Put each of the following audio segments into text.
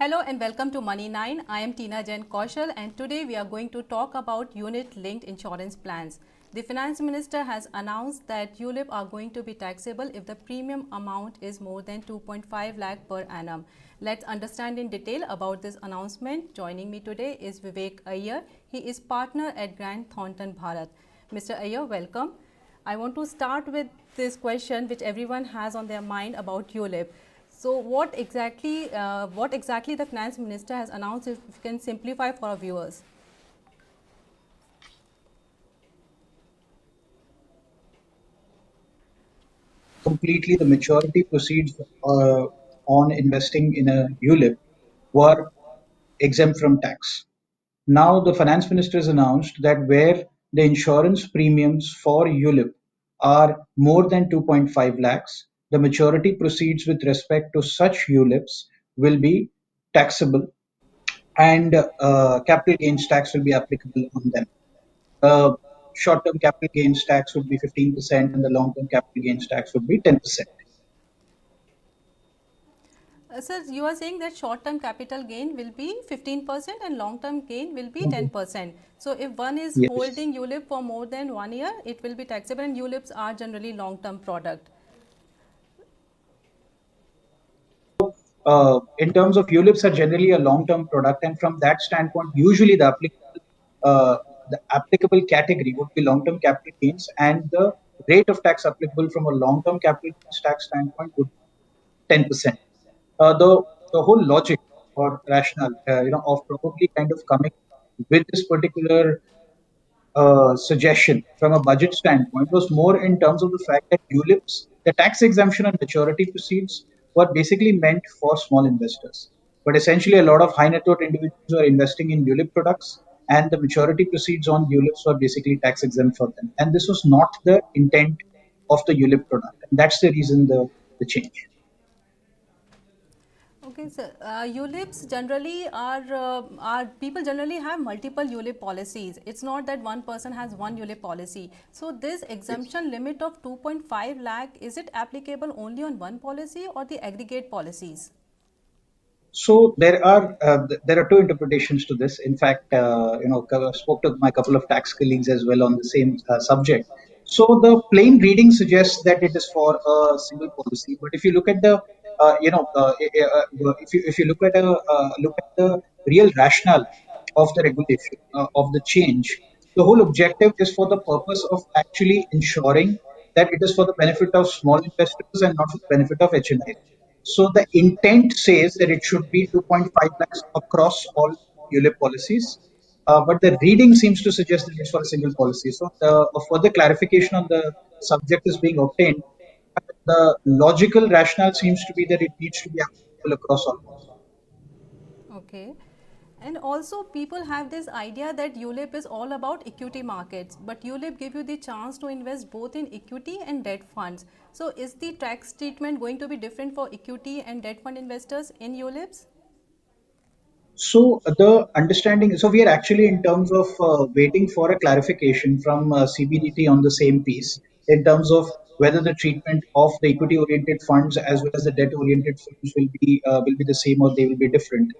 Hello and welcome to Money 9. I am Tina Jain Kaushal and today we are going to talk about unit linked insurance plans. The finance minister has announced that ULIP are going to be taxable if the premium amount is more than 2.5 lakh per annum. Let's understand in detail about this announcement. Joining me today is Vivek Iyer. He is partner at Grant Thornton Bharat. Mr. Iyer, welcome. I want to start with this question which everyone has on their mind about ULIP. So what exactly the finance minister has announced, if you can simplify for our viewers? Completely the maturity proceeds on investing in a ULIP were exempt from tax. Now the finance minister has announced that where the insurance premiums for ULIP are more than 2.5 lakhs, the maturity proceeds with respect to such ULIPs will be taxable and capital gains tax will be applicable on them. Uh, Short-term capital gains tax would be 15% and the long-term capital gains tax would be 10%. Sir, you are saying that short-term capital gain will be 15% and long-term gain will be 10%. So if one is Yes. holding ULIP for more than 1 year, it will be taxable, and ULIPs are generally long-term product. In terms of ULIPs are generally a long-term product, and from that standpoint, usually uh, the applicable category would be long-term capital gains, and the rate of tax applicable from a long-term capital gains tax standpoint would be 10%. The whole logic or rationale, of probably kind of coming with this particular suggestion from a budget standpoint was more in terms of the fact that ULIPs, the tax exemption on maturity proceeds, were basically meant for small investors. But essentially, a lot of high net worth individuals are investing in ULIP products, and the maturity proceeds on ULIPs were basically tax exempt for them. And this was not the intent of the ULIP product. And that's the reason the change. Okay, sir. ULIPs generally are people generally have multiple ULIP policies. It's not that one person has one ULIP policy. So this Yes. exemption limit of 2.5 lakh, is it applicable only on one policy or the aggregate policies? So there are two interpretations to this. In fact, spoke to my couple of tax colleagues as well on the same subject. So the plain reading suggests that it is for a single policy. But if you look at the if you look at the real rationale of the regulation of the change, the whole objective is for the purpose of actually ensuring that it is for the benefit of small investors and not for the benefit of HNIs. So the intent says that it should be 2.5 lakhs across all ULIP policies, but the reading seems to suggest that it's for a single policy. So a further clarification on the subject is being obtained. The logical rationale seems to be that it needs to be applicable across all. Okay. And also people have this idea that ULIP is all about equity markets, but ULIP give you the chance to invest both in equity and debt funds. So is the tax treatment going to be different for equity and debt fund investors in ULIPs? So the understanding, so we are actually in terms of waiting for a clarification from CBDT on the same piece in terms of whether the treatment of the equity-oriented funds as well as the debt-oriented funds will be the same or they will be different.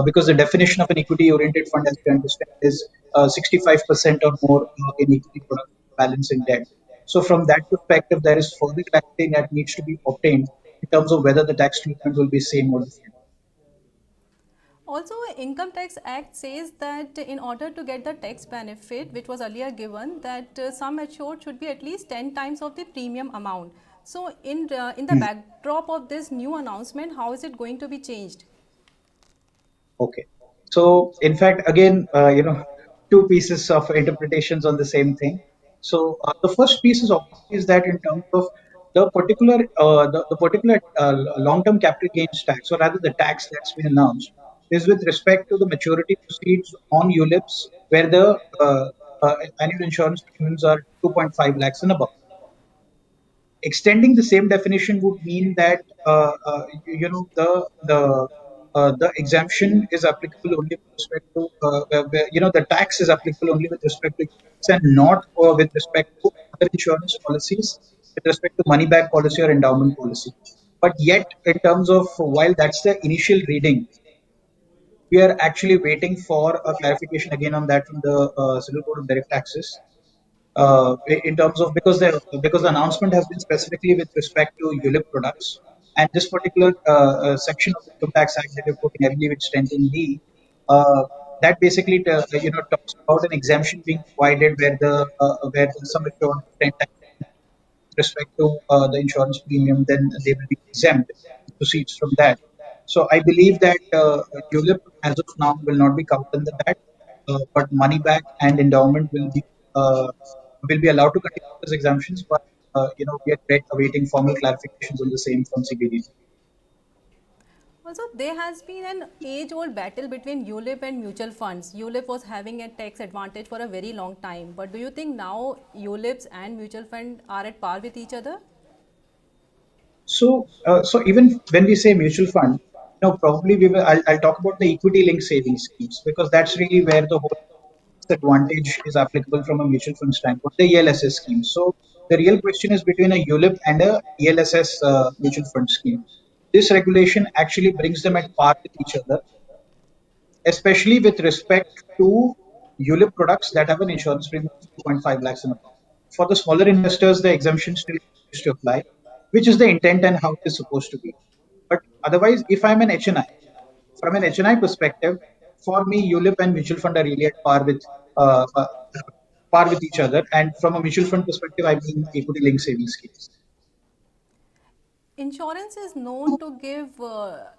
Because the definition of an equity-oriented fund, as we understand, is 65% or more in equity product balance in debt. So from that perspective, there is further clarity that needs to be obtained in terms of whether the tax treatment will be same or different. Also, Income Tax Act says that in order to get the tax benefit, which was earlier given, that sum assured should be at least 10 times of the premium amount. So, in the backdrop of this new announcement, how is it going to be changed? Okay. So, in fact, again, two pieces of interpretations on the same thing. So, the first piece is obviously is that in terms of the particular long-term capital gains tax, or rather the tax that's been announced, is with respect to the maturity proceeds on ULIPs, where the annual insurance premiums are 2.5 lakhs and above. Extending the same definition would mean that the exemption is applicable only with respect to the tax is applicable only with respect to units and not with respect to other insurance policies with respect to money back policy or endowment policy. But yet, in terms of while that's the initial reading, We are actually waiting for a clarification again on that from the Civil Code of Direct Taxes. In terms of because the announcement has been specifically with respect to ULIP products, and this particular section of the Income Tax Act that you're quoting, I believe it's 10(b), uh, that basically talks about an exemption being provided where the sum assured is 10 times respect to the insurance premium, then they will be exempt proceeds from that. So I believe that ULIP as of now will not be covered under that, but money back and endowment will be allowed to continue as exemptions. But we are awaiting formal clarifications on the same from CBD. Also, there has been an age-old battle between ULIP and mutual funds. ULIP was having a tax advantage for a very long time. But do you think now ULIPs and mutual fund are at par with each other? So even when we say mutual fund, probably I'll talk about the equity linked savings schemes because that's really where the whole advantage is applicable from a mutual fund standpoint, the ELSS scheme. So the real question is between a ULIP and a ELSS mutual fund scheme. This regulation actually brings them at par with each other, especially with respect to ULIP products that have an insurance premium of 2.5 lakhs and above. For the smaller investors, the exemption still continues to apply, which is the intent and how it is supposed to be. But otherwise, if I'm an HNI, from an HNI perspective, for me, ULIP and mutual fund are really at uh, uh, par with each other. And from a mutual fund perspective, I mean equity linked savings schemes. Insurance is known to give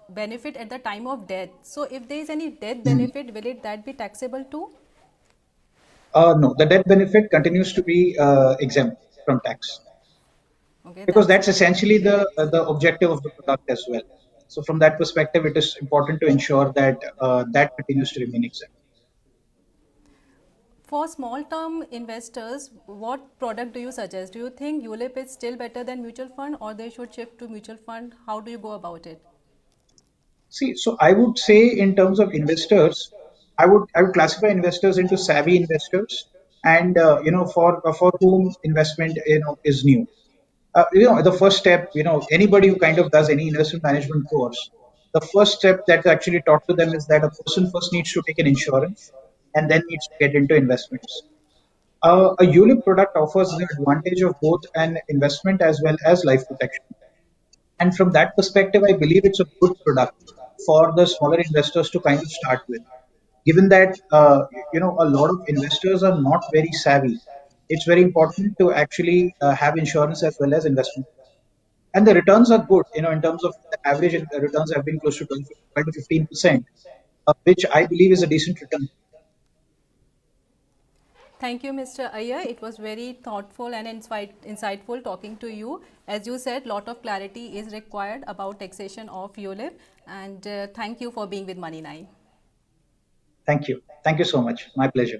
benefit at the time of death. So if there is any death benefit, will it that be taxable too? No, the death benefit continues to be exempt from tax Okay, because that's that's essentially the objective of the product as well. So from that perspective, it is important to ensure that that continues to remain exempt. for small term investors. What product do you suggest? Do you think ULIP is still better than mutual fund, or they should shift to mutual fund? How do you go about it? See, so I would say in terms of investors, I would classify investors into savvy investors, and for whom investment is new. The first step, anybody who kind of does any investment management course, the first step that's actually taught to them is that a person first needs to take an insurance and then needs to get into investments. A ULIP product offers the advantage of both an investment as well as life protection. And from that perspective, I believe it's a good product for the smaller investors to kind of start with. Given that a lot of investors are not very savvy, it's very important to actually have insurance as well as investment. And the returns are good. In terms of the average returns have been close to 12 to 15%, which I believe is a decent return. Thank you, Mr. Iyer. It was very thoughtful and insightful talking to you. As you said, lot of clarity is required about taxation of ULIP, and thank you for being with Money9. Thank you. Thank you so much. My pleasure.